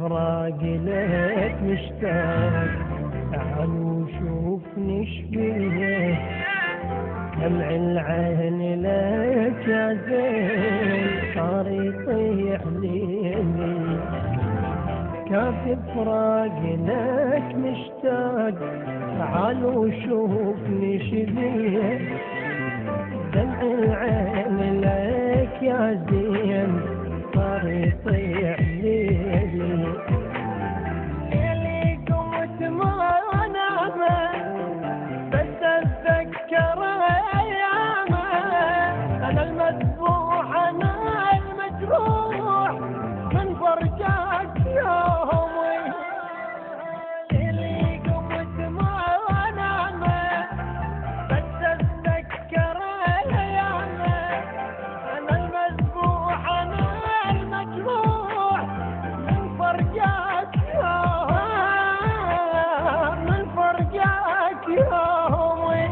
فراق لك مشتاق، تعال وشوفني شبيه، دمع العين لك يا زين صار يطيح ليلي، كاف فراق لك مشتاق، تعال وشوفني شبيه، دمع العين لك يا زين صار يطيح ليلي، ليلي قمت ما نامه بس اتذكر ايامه، انا المذبوح انا المجروح من فرجاك يومي، ليلي قمت ما نامه بس اتذكر ايامه، انا المذبوح انا المجروح من فرجاك من فرجاك يومي.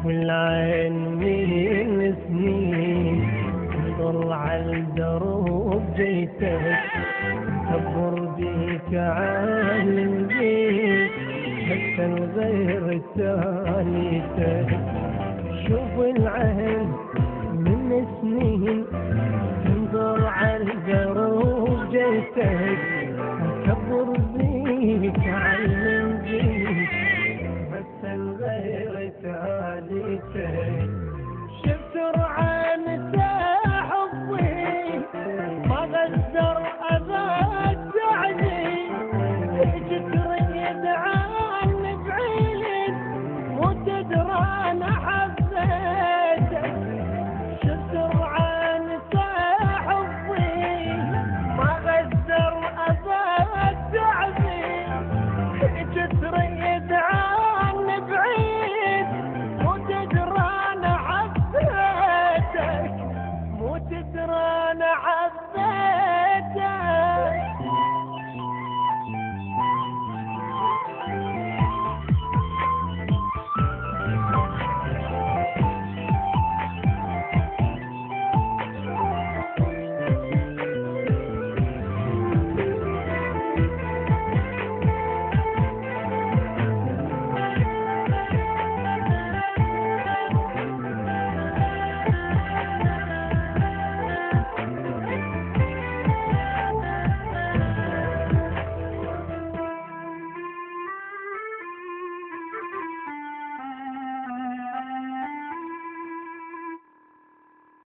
العين من سنين تضل على الدروب جيتك، كبر بيك عالم بيك حتى الغير تاليتك، شوف العين من سنين